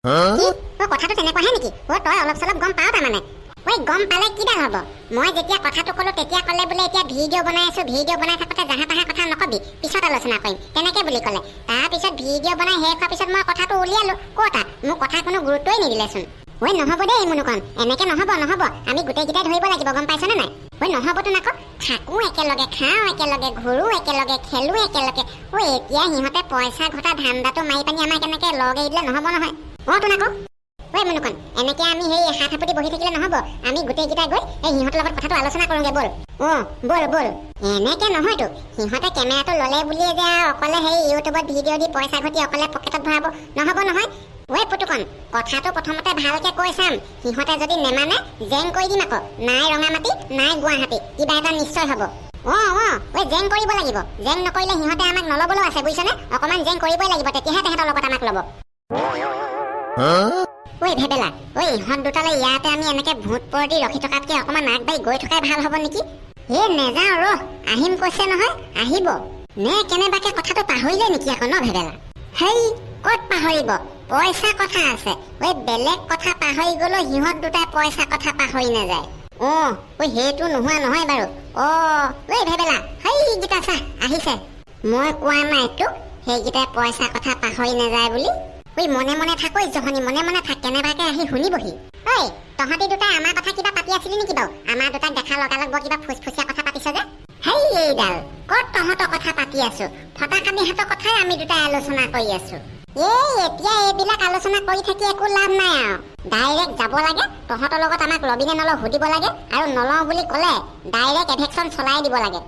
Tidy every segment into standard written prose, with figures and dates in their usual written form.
কি ও কথাটো তেনেকুৱাহে নেকি ও তই অলপ চলপ গম পাও তাৰমানে ঐ গম পালে কিডাল হ'ব মই যেতিয়া কথাটো ক'লো তেতিয়া ক'লে বোলে এতিয়া ভিডিঅ' বনাই আছো ভিডিঅ' বনাই থাকোঁতে জাহা তাহা কথা নকবি পিছত আলোচনা কৰিম তেনেকে বুলি ক'লে তাৰপিছত ভিডিঅ' বনাই শেষ হোৱাৰ পিছত মই কথাটো উলিয়ালো ক'তা মোৰ কথা কোনো গুৰুত্বই নিদিলেচোন ঐ নহ'ব দেই মুনুকণ এনেকে নহ'ব আমি গোটেইকেইটাই ধৰিব লাগিব গম পাইছনে নাই ঐ নহ'বতো নাকো থাকোঁ একেলগে খাওঁ একেলগে ঘূৰোঁ একেলগে খেলোঁ একেলগে ঐ এতিয়া সিহঁতে পইচা ঘটা ধান্দাটো মাৰি পানি আমাক এনেকে লগ এৰি দিলে নহ'ব নহয় তো নাকো ঐ মুনুকণ এনেকে আমি সেই হাত হাপুতি বহি থাকিলে নহ'ব আমি গোটেইকেইটাই গৈ এই সিহঁতৰ লগত কথাটো আলোচনা কৰোঁগে ব'ল ব'ল এনেকে নহয়তো সিহঁতে কেমেৰাটো ল'লে বুলিয়ে যে অকলে সেই ইউটিউবত ভিডিঅ' দি পইচা ঘটি অকলে পকেটত ভৰাব নহ'ব নহয় ঐ পুতুকণ কথাটো প্ৰথমতে ভালকে কৈ চাম সিহঁতে যদি নেমানে জেং কৰি দিম আকৌ নাই ৰঙামাটি নাই গুৱাহাটী কিবা এটা নিশ্চয় হ'ব ঐ জেং কৰিব লাগিব জেং নকৰিলে সিহঁতে আমাক নল'বলৈও আছে বুজিছনে অকণমান জেং কৰিবই লাগিব তেতিয়াহে তেহেঁতৰ লগত আমাক ল'ব ঐ ভেবেলা ইহঁত দুটালৈ ইয়াতে আমি এনেকে ভূত পৰ দি ৰখি থকাতকে অকণমান আগবাঢ়ি গৈ থকাই ভাল হ'ব নেকি নেযাওঁ ৰহ আহিম কৈছে নহয় আহিব নে কেনেবাকে কথাটো পাহৰিলে নেকি আকৌ ন ভেবেলা হেই ক'ত পাহৰিব পইচা কথা আছে বেলেগ কথা পাহৰি গ'লেও সিহঁত দুটাই পইচা কথা পাহৰি নাযায় সেইটো নোহোৱা নহয় বাৰু ভেবেলা সেইকেইটা চা আহিছে মই কোৱা নাই তোক সেইকেইটাই পইচা কথা পাহৰি নাযায় বুলি মনে মনে থাক জহনী মনে মনে থাক কেনেবাকে আহি শুনিবহি তহঁতি দুটাই আমাৰ কথা কিবা পাতি আছিলি নেকি বাৰু আমাৰ দুটাক দেখা লগালগ বৰ কিবা ফুচফুচীয়া কথা পাতিছ যে এইডাল ক'ত তহঁতৰ কথা পাতি আছো ফটাকানিহঁতৰ কথাই আমি দুটাই আলোচনা কৰি আছো এতিয়া এইবিলাক আলোচনা কৰি থাকি একো লাভ নাই আৰু ডাইৰেক্ট যাব লাগে তহঁতৰ লগত আমাক লবিনে নলওঁ সুধিব লাগে আৰু নলওঁ বুলি ক'লে ডাইৰেক্ট এভেকশ্যন চলাই দিব লাগে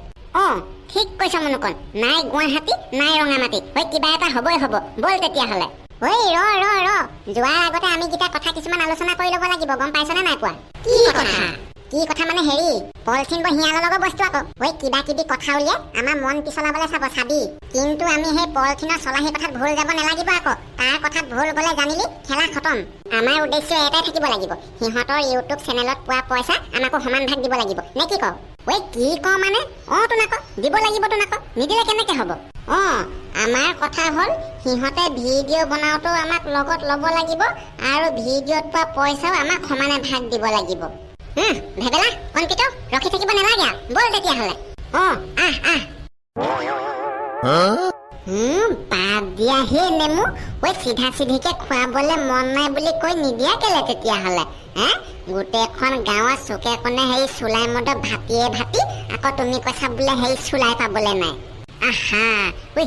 ঠিক কৈছ মুনুকণ নাই গুৱাহাটী নাই ৰঙামাটি কিবা এটা হ'বই হ'ব ব'ল তেতিয়াহ'লে ৰ যোৱাৰ আগতে আমি কেইটা কথা কিছুমান আলোচনা কৰি ল'ব লাগিব গম পাইছনে নাই পোৱা কি কথা মানে হেৰি পলিথিন বৰ হিয়ালৰ লগৰ বস্তু আকৌ কিবা কিবি কথা উলিয়াই আমাৰ মন পিছলাবলৈ চাবি কিন্তু আমি সেই পলিথিনৰ চলাহী কথাত ভুল যাব নালাগিব আকৌ তাৰ কথাত ভুল গ'লে জানিলি খেলা খতম আমাৰ উদ্দেশ্য এটাই থাকিব লাগিব সিহঁতৰ ইউটিউব চেনেলত পোৱা পইচা আমাকো সমান ভাগ দিব লাগিব নে কি কওঁ কি কওঁ মানে তো নাকো দিব লাগিব তো নাকো নিদিলে কেনেকে হ'ব আমাৰ কথা হ'ল সিহঁতে ভিডিঅ' বনাওঁতেও আমাক লগত ল'ব লাগিব আৰু ভিডিঅ'ত পোৱা পইচাও আমাক সমানে ভাগ দিব লাগিব ভেবেলা কণপিত ৰখি থাকিব নালাগে ব'ল তেতিয়াহ'লে বাদ দিয়া হে নেমু চিধা চিধিকে খুৱাবলে মন নাই বুলি কৈ নিদিয়া কেলে তেতিয়াহ'লে গোটেইখন গাঁৱৰ চুকে কোণে সেই চুলাই মদত ভাতিয়ে ভাতি আকৌ তুমি কৈছা বোলে সেই চুলাই পাবলে নাই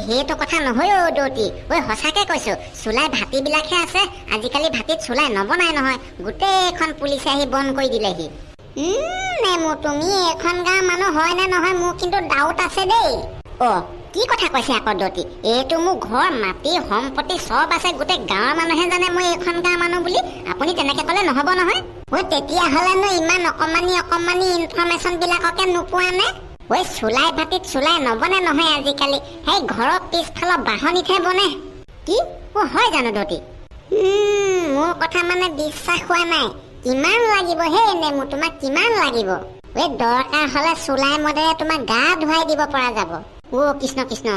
সেইটো কথা নহয় দৌতি সঁচাকে কৈছো চুলাই ভাতিবিলাকহে আছে আজিকালি ভাতিত চুলাই নবনাই নহয় গোটেইখন পুলিচে আহি বন্ধ কৰি দিলেহি নেমু তুমি এখন গাঁৱৰ মানুহ হয় নে নহয় মোৰ কিন্তু ডাউট আছে দেই কি কথা কৈছে আকৌ দৌতি এইটো মোৰ ঘৰ মাটি সম্পত্তি চব আছে গোটেই গাঁৱৰ মানুহে জানে মই এইখন গাঁৱৰ মানুহ বুলি আপুনি তেনেকে ক'লে নহ'ব নহয় তেতিয়াহ'লেনো ইমান অকমানি ইনফৰমেশ্যন বিলাককে নোপোৱা নে চুলাই ভাতিত চুলাই নবনে নহয় আজিকালি সেই ঘৰৰ পিছফালৰ বাহনিতহে বনে কি হয় জানো দৌতি মোৰ কথা মানে বিশ্বাস হোৱা নাই কিমান লাগিব নেমু তোমাক কিমান লাগিব দৰকাৰ হ'লে চুলাই মদেৰে তোমাক গা ধুৱাই দিব পৰা যাব কৃষ্ণ কৃষ্ণ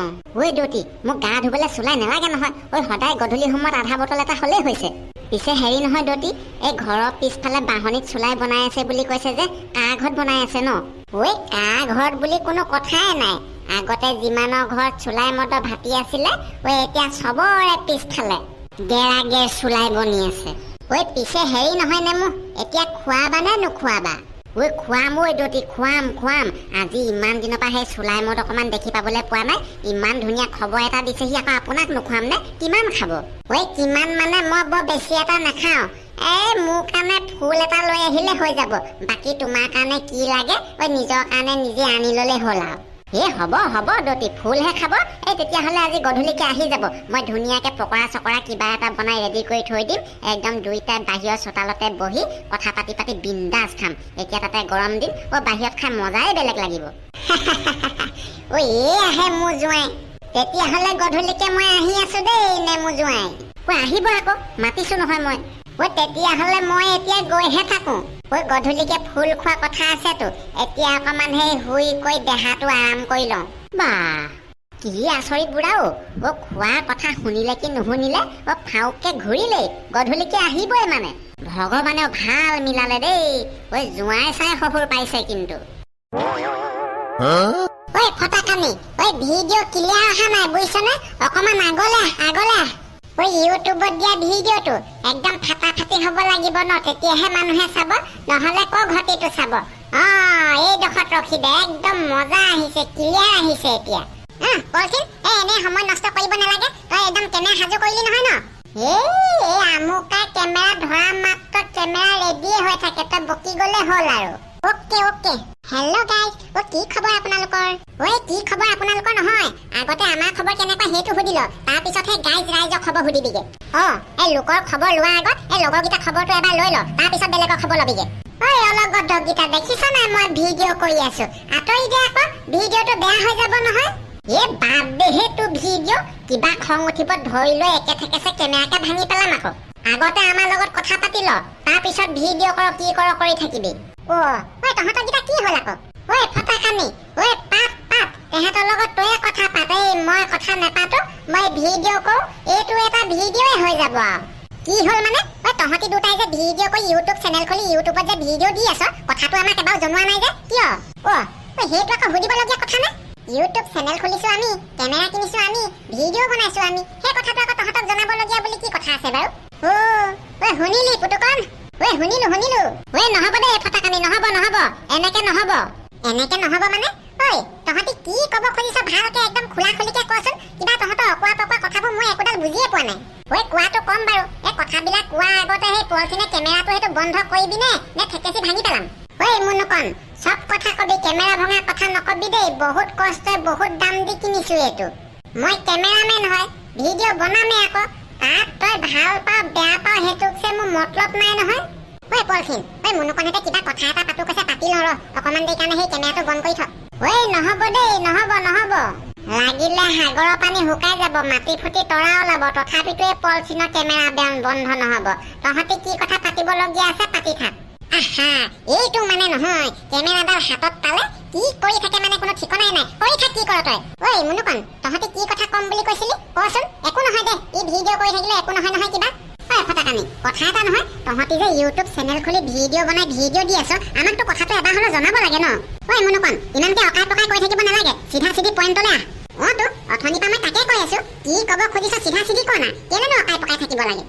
দৌতি মোক গা ধুবলৈ চুলাই নালাগে নহয় সদায় গধূলি সময়ত আধা বটল এটা হ'লেই হৈছে পিছে হেৰি নহয় দৌতি এই ঘৰৰ পিছফালে বাহনিত চুলাই বনাই আছে বুলি কৈছে যে কাৰ ঘৰত বনাই আছে ন কাৰ ঘৰত বুলি কোনো কথাই নাই আগতে যিমানৰ ঘৰত চুলাই মদৰ ভাতি আছিলে এতিয়া চবৰে পিছফালে গেৰাগেৰ চুলাই বনি আছে পিছে হেৰি নহয় নেমু এতিয়া খোৱাবা নে নোখোৱাবা খুৱাম দৌতি খুৱাম আজি ইমান দিনৰ পৰা সেই চুলাই মদ অকণমান দেখি পাবলৈ পোৱা নাই ইমান ধুনীয়া খবৰ এটা দিছেহি আকৌ আপোনাক নোখোৱাম নে কিমান খাব কিমান মানে মই বৰ বেছি এটা নাখাওঁ মোৰ কাৰণে ফুল এটা লৈ আহিলে হৈ যাব বাকী তোমাৰ কাৰণে কি লাগে নিজৰ কাৰণে নিজে আনি ল'লে হ'ল আৰু হ'ব দৌতি ফুলহে খাব তেতিয়াহ'লে আজি গধূলিকে আহি যাব মই ধুনীয়াকে পকৰা চকৰা কিবা এটা বনাই ৰেডি কৰি থৈ দিম একদম দুইটাই বাহিৰৰ চোতালতে বহি কথা পাতি বিন্দাছ খাম এতিয়া তাতে গৰম দিন বাহিৰত খাই মজাই বেলেগ লাগিব আহে মোৰ জোঁৱাই তেতিয়াহ'লে গধূলিকে মই আহি আছো দেই নেমু জোঁৱাই আহিব আকৌ মাতিছো নহয় মই তেতিয়াহ'লে মই এতিয়া গৈহে থাকো গধূলিকে ফুল খোৱা কথা আছেতো এতিয়া অকণমান সেই শুই কৈ দেহাটো আৰাম কৰি লওঁ কি আচৰিত বুঢ়া অ খোৱাৰ কথা শুনিলে কি নুশুনিলে ফাউককে ঘূৰিলেই গধূলিকে আহিবই মানে ভগৱানেও ভাল মিলালে দেই ঐ জোঁৱাই চাই শহুৰ পাইছে কিন্তু ঐ ফটাকানি ঐ ভিডিঅ' ক্লিয়াৰ অহা নাই বুজিছনে অকমান আগলে ঐ ইউটিউবত দিয়া ভিডিঅ'টো একদম ফাটাফাটি হ'ব লাগিব ন তেতিয়াহে মানুহে চাব নহ'লে ক ঘটিটো চাব এইডোখৰত ৰখি দে একদম মজা আহিছে ক্লিয়াৰ আহিছে এতিয়া বলচোন এনে সময় নষ্ট কৰিব নালাগে তই একদম কেমেৰা সাজু কৰিলি নহয় ন আমুকাই কেমেৰা ধৰা মাত্ৰ কেমেৰা ৰেডি হৈ থাকে তই বকি গলে হ'ল আৰু ওকে হেল্ল' গাইজ কি খবৰ আপোনালোকৰ কি খবৰ আপোনালোকৰ নহয় আগতে আমাৰ খবৰ কেনেকুৱা সেইটো সুধি ল তাৰপিছতহে গাইজ ৰাইজৰ খবৰ সুধিবিগে এই লোকৰ খবৰ লোৱাৰ আগত এই লগৰকেইটা খবৰটো এবাৰ লৈ ল তাৰপিছত বেলেগৰ খবৰ ল'বিগে অলপ গধকেইটা দেখিছ নাই মই ভিডিঅ' কৰি আছো আঁতৰি দে আকৌ ভিডিঅ'টো বেয়া হৈ যাব নহয় বাপ দেহে তোৰ ভিডিঅ' কিবা খং উঠিব ধৰি লৈ একে থেকেছে কেমেৰাকে ভাঙি পেলাম আকৌ আগতে আমাৰ লগত কথা পাতি ল তাৰপিছত ভিডিঅ' কৰ কি কৰ কৰি থাকিবি তহঁতৰ গীতা কি হ'ল আকৌ ফটাকানি পাত তেহেঁতৰ লগত তয়ে কথা পাত মই কথা নাপাতো মই ভিডিঅ' কৰো এইটো এটা ভিডিঅ'ই হৈ যাব কি হ'ল মানে তহঁতি দুটাই যে ভিডিঅ' কৰি ইউটিউব চেনেল খুলি ইউটিউবত যে ভিডিঅ' দি আছ কথাটো আমাক এবাৰ জনোৱা নাই যে কিয় সেইটো আকৌ সুধিবলগীয়া কথা নে ইউটিউব চেনেল খুলিছো আমি কেমেৰা কিনিছো আমি ভিডিঅ' বনাইছো আমি সেই কথাটো আকৌ তহঁতক জনাবলগীয়া বুলি কি কথা আছে বাৰু শুনিলি পুতুকন শুনিলো নহব দে ফটাকানি নহব এনেকে নহব মানে তহঁতি কি কব খুজিছ ভালকে একদম খোলা খুলিকে কচোন কিবা তহঁতৰ অকোৱা পকোৱা কথাবোৰ মই একোডাল বুজিয়ে পোৱা নাই কোৱাটো কম বাৰু এই কথাবিলাক কোৱাৰ আগতে সেই পলথিনে কেমেৰাটো সেইটো বন্ধ কৰিবি নে ঠেকেচি ভাঙি পেলাম মুনুকন সব কথা কবি কেমেৰা ভঙা কথা নকবি দেই বহুত কষ্টই বহুত দাম দি কিনিছো এইটো মই কেমেৰামেন হয় ভিডিঅ' বনামে আকৌ তাত তই ভাল পাও বেয়া পাও সেইটোকছে মোৰ মতলব নাই নহয় পলথিন মুনুকনহঁতে কিবা কথা এটা পাতো কৈছে পাতি লওঁ ৰ অকমান দেৰি কাৰণে সেই কেমেৰাটো বন্ধ কৰি থ নহব দেই নহব লাগিলে সাগৰৰ পানী শুকাই যাব মাটি ফুটি তৰা ওলাব তথাপিতো এই পলথিনৰ কেমেৰা বন্ধ নহব তহঁতি কি কথা পাতিবলগীয়া আছে পাতি থাক এইটো মানে নহয় কেমেৰাডাল হাতত পালে কি কৰি থাকে মানে কোনো ঠিকনাই নাই কৰি থাক কি কৰ তই মুনুকন তহঁতি কি কথা কম বুলি কৈছিলি কচোন একো নহয় দে ই ভিডিঅ' কৰি থাকিলে একো নহয় কিবা ফটাকানি কথা এটা নহয় তহঁতি যে ইউটিউব চেনেল খুলি ভিডিঅ' বনাই ভিডিঅ' দি আছ আমাকতো কথাটো এবাৰ হ'লেও জনাব লাগে ন মুনুকন ইমানকে অকাই পকাই কৈ থাকিব নালাগে চিধা চিধি পইণ্টলৈ আহ তো অথনিৰ পৰা মই তাকে কৈ আছো কি কব খুজিছ চিধা চিধি ক না কেলেনো অকাই পকাই থাকিব লাগে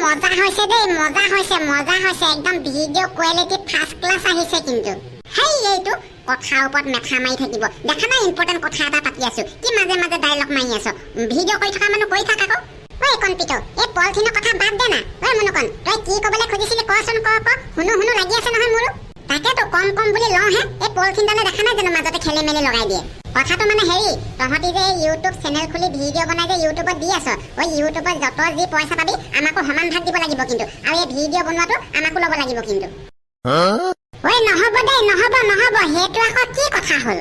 মজা হৈছে দেই মজা হৈছে একদম ভিডিঅ' কোৱালিটি ফাৰ্ষ্ট ক্লাছ আহিছে কিন্তু এইটো কথাৰ ওপৰত মেথা মাৰি থাকিব দেখা নাই ইম্পৰ্টেণ্ট কথা এটা পাতি আছো কি মাজে মাজে ডাইলগ মাৰি আছ ভিডিঅ' কৰি থকা মানুহ কৰি থাক আকৌ কনপিটো এই পলথিনৰ কথা বাদ দে না মুনুকন তই কি কবলৈ খুজিছিলি কচোন ক শুনো লাগি আছে নহয় মোৰো তাকেতো কম বুলি লওঁহে এই পলথিনডালে দেখা নাই জানো মাজতে খেলি মেলি লগাই দিয়ে কথাটো মানে তহঁতি যে ইউটিউব চেনেল খুলি ভিডিঅ' বনাই যে ইউটিউবত দি আছ ইউটিউবত যত যি পইচা পাবি আমাকো সমান ভাগ দিব লাগিব কিন্তু আৰু এই ভিডিঅ' বনোৱাটো আমাকো ল'ব লাগিব কিন্তু নহব দেই নহব সেইটো আকৌ কি কথা হ'ল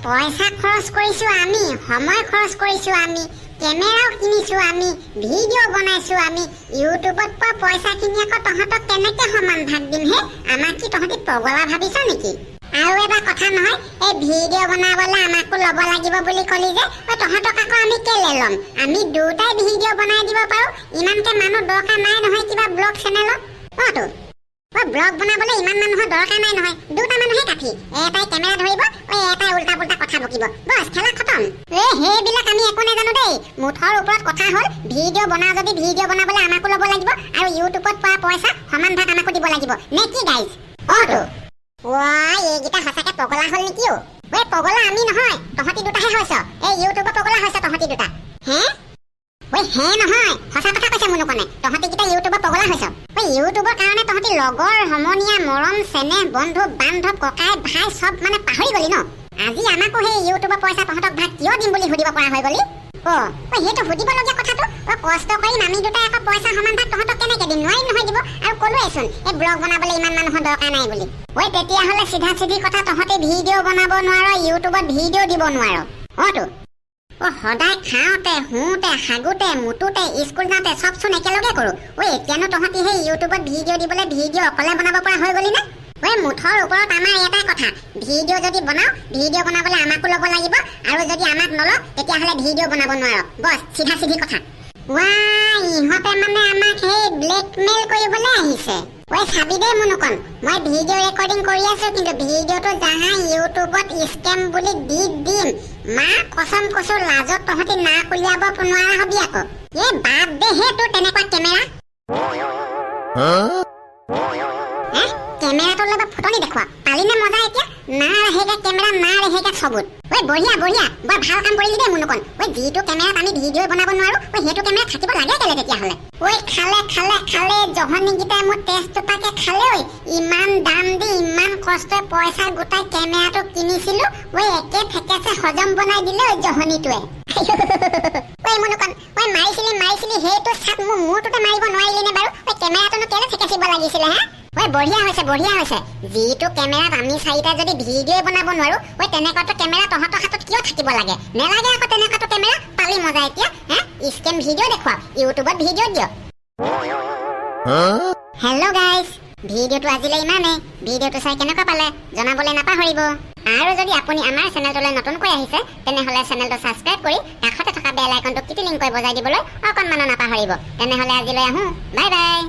পইচা খৰচ কৰিছো আমি সময় খৰচ কৰিছো আমি কেমেৰাও কিনিছো আমি ভিডিঅ' বনাইছো আমি ইউটিউবত পোৱা পইচাখিনি আকৌ তহঁতক কেনেকে সমান ভাগ দিম আমাক কি তহঁতি পগলা ভাবিছ নেকি আৰু এটা কথা নহয় এই ভিডিঅ' বনাবলৈ আমাকো ল'ব লাগিব বুলি কলি যে তহঁতক আকৌ আমি কেলে ল'ম আমি দুটাই ভিডিঅ' বনাই দিব পাৰো ইমানকে মানুহ দৰকাৰ নাই নহয় কিবা ব্লগ চেনেলত ব্লগ বনাবলৈ ইমান মানুহৰ দৰকাৰ নাই নহয় দুটা মানুহে কাফি এটাই কেমেৰা ধৰিব এটাই উল্টা পুল্টা কথা বকিব বছ খেলা খতম সেইবিলাক আমি একো নাজানো দেই মুঠৰ ওপৰত কথা হ'ল ভিডিঅ' বনাও যদি ভিডিঅ' বনাবলৈ আমাকো ল'ব লাগিব আৰু ইউটিউবত পোৱা পইচা সমান ভাগ আমাকো দিব লাগিব নে কি গাইজ এইকেইটা সঁচাকে পগলা হ'ল নেকি পগলা আমি নহয় তহঁতি দুটাহে হৈছ এই ইউটিউবত পগলা হৈছ তহঁতি দুটা নহয় সঁচা কথা কৈছে মুনুকনে তহঁতি কেইটা ইউটিউবত পগলা হৈছ ইউটিউবৰ কাৰণে তহঁতি লগৰ সমনীয়া মৰম চেনেহ বন্ধু বান্ধৱ ককাই ভাই চব মানে পাহৰি গলি ন আজি আমাকো সেই ইউটিউবৰ পইচা তহঁতক ভাগ কিয় দিম বুলি সুধিব পৰা হৈ গলি সেইটো সুধিবলগীয়া কথাটো কষ্ট কৰিম আমি দুটাই আকৌ পইচা সমান ভাগ তহঁতক কেনেকে দিম নোৱাৰিম নহয় দিব আৰু ক'লোৱেচোন এই ব্লগ বনাবলৈ ইমান মানুহৰ দৰকাৰ নাই বুলি তেতিয়াহ'লে চিধা চিধি কথা তহঁতি ভিডিঅ' বনাব নোৱাৰ ইউটিউবত ভিডিঅ' দিব নোৱাৰ সদায় খাওঁতে শুওঁতে হাগোতে মুতোতে স্কুল যাওঁতে চবচোন একেলগে কৰো এতিয়ানো তহঁতি সেই ইউটিউবত ভিডিঅ' দিবলৈ ভিডিঅ' অকলে বনাব পৰা হৈ গলি নে ওই মুঠৰ ওপৰত আমাৰ এটা কথা, ভিডিঅ' যদি বনাও, ভিডিঅ' বনাবলৈ আমাকো ল'ব লাগিব, আৰু যদি আমাক নলওঁ তেতিয়াহ'লে ভিডিঅ' বনাব নোৱাৰো। বছ চিধা চিধি কথা। ৱাই, ইহঁতে মানে আমাক সেই ব্লেকমেইল কৰিবলৈ আহিছে। ঐ চাবি দেই মুনুকণ, মই ভিডিঅ' ৰেকৰ্ডিং কৰি আছো, কিন্তু ভিডিঅ'টো যাহা ইউটিউবত স্কেম বুলি দি দিম। মা কচম কৈছো, লাজত তহঁতি নাক উলিয়াব নোৱাৰা হবি আকৌ। এই বাদ দে হে তোৰ তেনেকুৱা কেমেৰা। কেমেৰাটো লৈ ফুটনি দেখুৱা পালিনে মজা এতিয়া। না ৰেহেগা কেমেৰা, না ৰেহেগা চবুত। ঐ বঢ়িয়া বঢ়িয়া, বৰ ভাল কাম কৰিলি দেই মুনুকণ। ঐ যিটো কেমেৰাত আমি ভিডিঅ' বনাব নোৱাৰো, ঐ সেইটো কেমেৰা থাকিব লাগে কেলে তেতিয়াহ'লে। ঐ খালে খালে খালে জহনীকেইটাই মোৰ তেজটোপাকে খালে। ঐ ইমান দাম দি ইমান কষ্টই পইচা গোটাই কেমেৰাটো কিনিছিলো, ঐ একে ফেকেছে হজম বনাই দিলে ঐ জহনীটোৱে। ঐ মুনুকণ, ঐ মাৰিছিলি সেইটো চাপ মোৰ মূৰটোতে মাৰিব নোৱাৰিলি নে বাৰু? ঐ কেমেৰাটোনো কেলে ফেকেচিব লাগিছিলে হা? ঐ বঢ়িয়া হৈছে। যিটো কেমেৰাত আমি চাৰিটা যদি ভিডিঅ' বনাব নোৱাৰো, ঐ তেনেকুৱাটো কেমেৰা তহঁতৰ হাতত কিয় থাকিব লাগে? নেলাগে আকৌ তেনেকুৱাটো কেমেৰা। পালি মজা এতিয়া হা? স্কেম ভিডিঅ' দেখুৱা, ইউটিউবত ভিডিঅ' দিয়। হেল্ল' গাইজ, ভিডিঅ'টো আজিলৈ ইমানেই। ভিডিঅ'টো চাই কেনেকুৱা পালে জনাবলৈ নাপাহৰিব। আৰু যদি আপুনি আমাৰ চেনেলটোলৈ নতুনকৈ আহিছে, তেনেহ'লে চেনেলটো ছাবস্ক্ৰাইব কৰি কাষতে থকা বেল আইকনটো কিটিলিংকৈ বজাই দিবলৈ অকণমানো নাপাহৰিব। তেনেহ'লে আজিলৈ আহোঁ, বাই বাই।